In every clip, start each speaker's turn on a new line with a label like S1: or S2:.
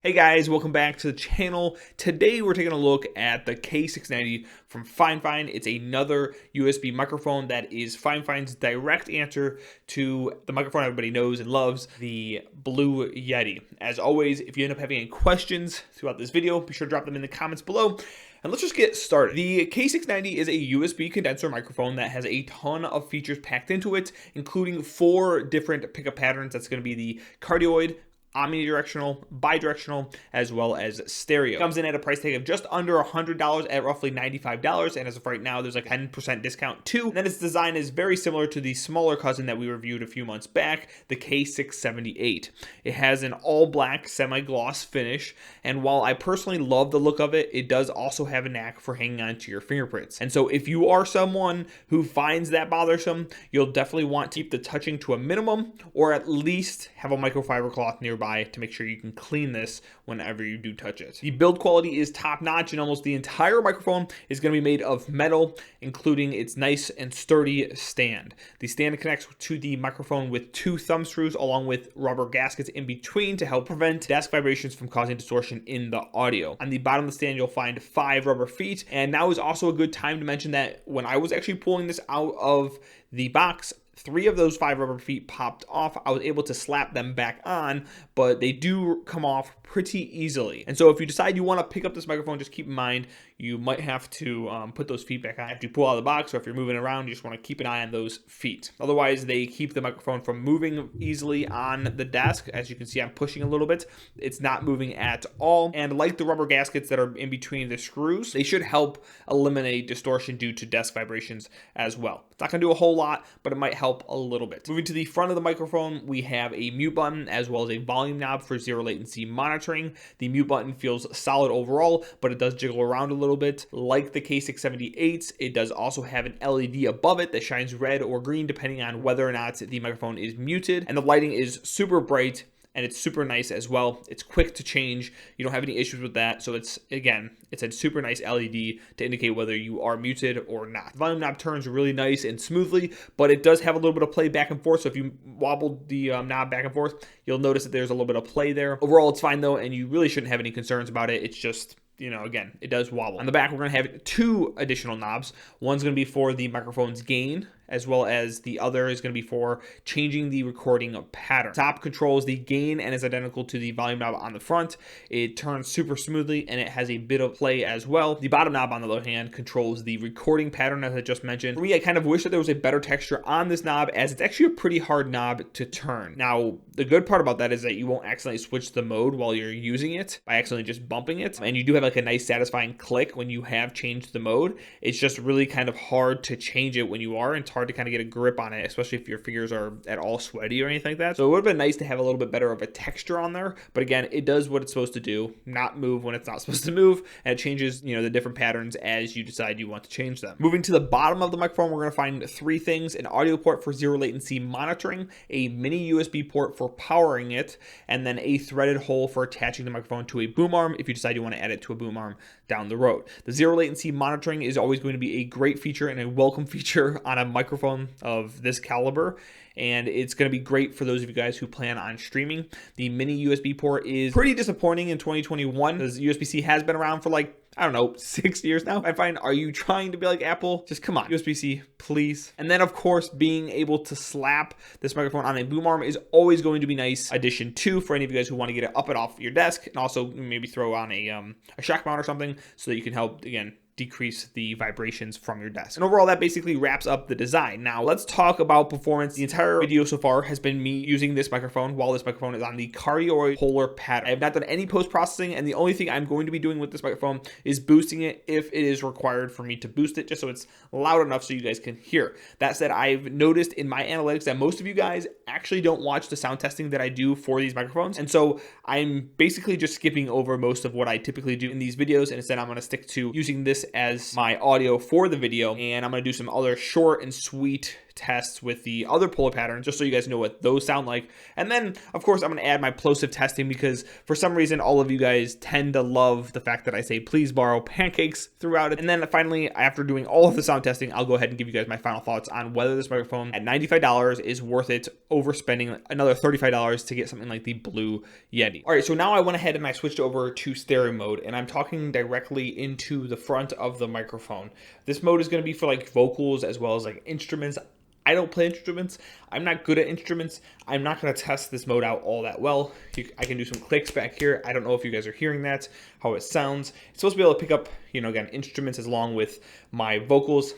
S1: Hey guys, welcome back to the channel. Today we're taking a look at the K690 from FIFINE. It's another USB microphone that is FIFINE's direct answer to the microphone everybody knows and loves, the Blue Yeti. As always, if you end up having any questions throughout this video, be sure to drop them in the comments below. And let's just get started. The K690 is a USB condenser microphone that has a ton of features packed into it, including 4 different pickup patterns. That's going to be the Cardioid, Omnidirectional, Bi-Directional, as well as stereo. It comes in at a price tag of just under $100 at roughly $95, and as of right now, there's a 10% discount too. And then its design is very similar to the smaller cousin that we reviewed a few months back, the K678. It has an all-black semi-gloss finish, and while I personally love the look of it, it does also have a knack for hanging on to your fingerprints. And so if you are someone who finds that bothersome, you'll definitely want to keep the touching to a minimum, or at least have a microfiber cloth nearby to make sure you can clean this whenever you do touch it. The build quality is top notch, and almost the entire microphone is going to be made of metal, including its nice and sturdy stand. The stand connects to the microphone with 2 thumb screws along with rubber gaskets in between to help prevent desk vibrations from causing distortion in the audio. On the bottom of the stand, you'll find 5 rubber feet, and now is also a good time to mention that when I was actually pulling this out of the box, 3 of those 5 rubber feet popped off. I was able to slap them back on, but they do come off pretty easily. And so if you decide you want to pick up this microphone, just keep in mind you might have to put those feet back on after you pull out of the box, or if you're moving around, you just want to keep an eye on those feet. Otherwise, they keep the microphone from moving easily on the desk. As you can see, I'm pushing a little bit. It's not moving at all. And like the rubber gaskets that are in between the screws, they should help eliminate distortion due to desk vibrations as well. It's not going to do a whole lot, but it might help a little bit. Moving to the front of the microphone, we have a mute button as well as a volume knob for zero latency monitoring. The mute button feels solid overall, but it does jiggle around a little bit. Like the K678, it does also have an LED above it that shines red or green depending on whether or not the microphone is muted. And the lighting is super bright, and it's super nice as well. It's quick to change. You don't have any issues with that. So it's a super nice LED to indicate whether you are muted or not. The volume knob turns really nice and smoothly, but it does have a little bit of play back and forth. So if you wobble the knob back and forth, you'll notice that there's a little bit of play there. Overall, it's fine though, and you really shouldn't have any concerns about it. It's just, again, it does wobble. On the back, we're going to have 2 additional knobs. One's going to be for the microphone's gain, as well as the other is going to be for changing the recording pattern. Top controls the gain and is identical to the volume knob on the front. It turns super smoothly and it has a bit of play as well. The bottom knob, on the other hand, controls the recording pattern, as I just mentioned. For me, I kind of wish that there was a better texture on this knob, as it's actually a pretty hard knob to turn. Now, the good part about that is that you won't accidentally switch the mode while you're using it by accidentally just bumping it. And you do have like a nice satisfying click when you have changed the mode. It's just really kind of hard to change it when you are, and it's hard to kind of get a grip on it, especially if your fingers are at all sweaty or anything like that. So it would have been nice to have a little bit better of a texture on there, but again, it does what it's supposed to do, not move when it's not supposed to move, and it changes, the different patterns as you decide you want to change them. Moving to the bottom of the microphone, we're going to find 3 things: an audio port for zero latency monitoring, a mini USB port for powering it, and then a threaded hole for attaching the microphone to a boom arm if you decide you want to add it to a boom arm down the road. The zero latency monitoring is always going to be a great feature and a welcome feature on a microphone of this caliber, and it's going to be great for those of you guys who plan on streaming. The mini USB port is pretty disappointing in 2021, because USB-C has been around for like, I don't know, 6 years now. I find, are you trying to be like Apple? Just come on, USB-C, please. And then of course, being able to slap this microphone on a boom arm is always going to be nice addition too, for any of you guys who want to get it up and off your desk, and also maybe throw on a shock mount or something so that you can help, again, decrease the vibrations from your desk. And overall, that basically wraps up the design. Now let's talk about performance. The entire video so far has been me using this microphone while this microphone is on the Cardioid polar pattern. I have not done any post-processing, and the only thing I'm going to be doing with this microphone is boosting it if it is required for me to boost it, just so it's loud enough so you guys can hear. That said, I've noticed in my analytics that most of you guys actually don't watch the sound testing that I do for these microphones, and so I'm basically just skipping over most of what I typically do in these videos, and instead I'm going to stick to using this this as my audio for the video, and I'm going to do some other short and sweet tests with the other polar patterns just so you guys know what those sound like. And then of course I'm going to add my plosive testing because for some reason all of you guys tend to love the fact that I say please borrow pancakes throughout it. And then finally, after doing all of the sound testing, I'll go ahead and give you guys my final thoughts on whether this microphone at $95 is worth it over spending another $35 to get something like the Blue Yeti. All right, so now I went ahead and I switched over to stereo mode, and I'm talking directly into the front of the microphone. This mode is going to be for like vocals as well as like instruments. I don't play instruments. I'm not good at instruments. I'm not going to test this mode out all that well. I can do some clicks back here. I don't know if you guys are hearing that, how it sounds. It's supposed to be able to pick up, you know, again, instruments as along with my vocals.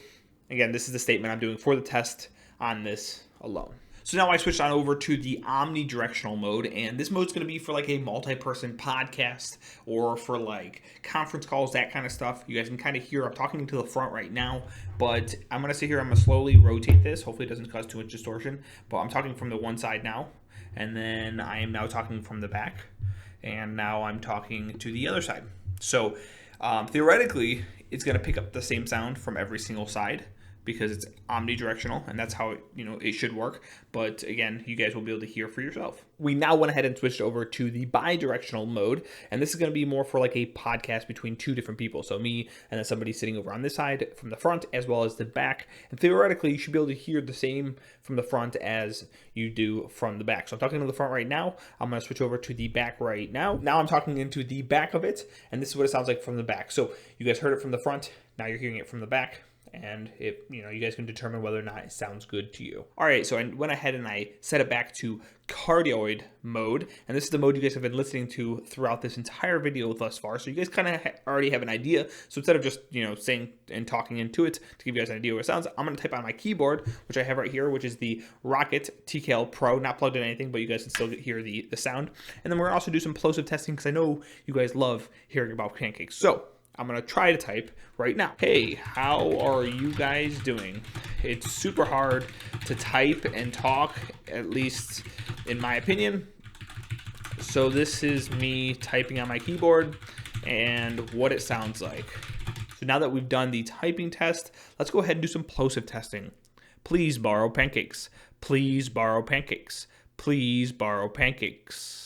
S1: Again, this is the statement I'm doing for the test on this alone. So now I switched on over to the Omnidirectional mode, and this mode's going to be for like a multi-person podcast or for like conference calls, that kind of stuff. You guys can kind of hear I'm talking to the front right now, but I'm going to sit here, I'm going to slowly rotate this. Hopefully it doesn't cause too much distortion, but I'm talking from the one side now, and then I am now talking from the back, and now I'm talking to the other side. So theoretically, it's going to pick up the same sound from every single side, because it's omnidirectional, and that's how it should work. But again, you guys will be able to hear for yourself. We now went ahead and switched over to the bi-directional mode, and this is going to be more for like a podcast between two different people. So me and then somebody sitting over on this side from the front as well as the back. And theoretically, you should be able to hear the same from the front as you do from the back. So I'm talking to the front right now. I'm going to switch over to the back right now. Now I'm talking into the back of it, and this is what it sounds like from the back. So you guys heard it from the front. Now you're hearing it from the back. And if you guys can determine whether or not it sounds good to you. All right, so I went ahead and I set it back to Cardioid mode, and this is the mode you guys have been listening to throughout this entire video thus far. So you guys kind of already have an idea. So instead of just saying and talking into it to give you guys an idea what it sounds, I'm going to type on my keyboard, which I have right here, which is the Rocket TKL Pro, not plugged in anything, but you guys can still hear the sound. And then we're going to also do some plosive testing because I know you guys love hearing about pancakes. So I'm going to try to type right now. Hey, how are you guys doing? It's super hard to type and talk, at least in my opinion. So this is me typing on my keyboard and what it sounds like. So now that we've done the typing test, let's go ahead and do some plosive testing. Please borrow pancakes. Please borrow pancakes. Please borrow pancakes.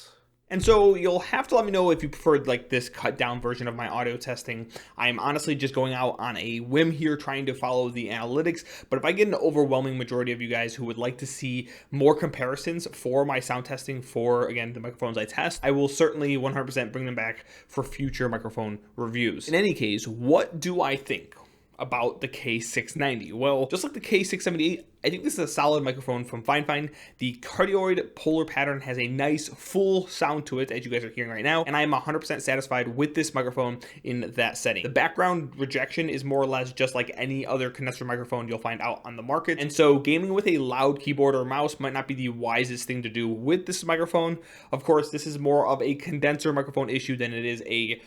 S1: And so you'll have to let me know if you preferred like this cut down version of my audio testing. I'm honestly just going out on a whim here trying to follow the analytics, but if I get an overwhelming majority of you guys who would like to see more comparisons for my sound testing for, again, the microphones I test, I will certainly 100% bring them back for future microphone reviews. In any case, what do I think about the K690? Well, just like the K670, I think this is a solid microphone from FIFINE. The cardioid polar pattern has a nice full sound to it, as you guys are hearing right now, and I am 100% satisfied with this microphone in that setting. The background rejection is more or less just like any other condenser microphone you'll find out on the market, and so gaming with a loud keyboard or mouse might not be the wisest thing to do with this microphone. Of course, this is more of a condenser microphone issue than it is a,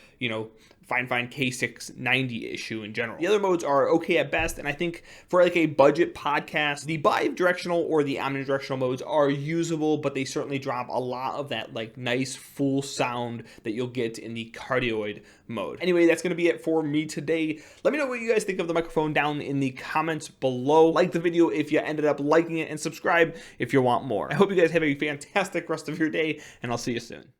S1: FIFINE K690 issue in general. The other modes are okay at best, and I think for like a budget podcast, the bi-directional or the omnidirectional modes are usable, but they certainly drop a lot of that like nice full sound that you'll get in the cardioid mode. Anyway, that's going to be it for me today. Let me know what you guys think of the microphone down in the comments below. Like the video if you ended up liking it, and subscribe if you want more. I hope you guys have a fantastic rest of your day, and I'll see you soon.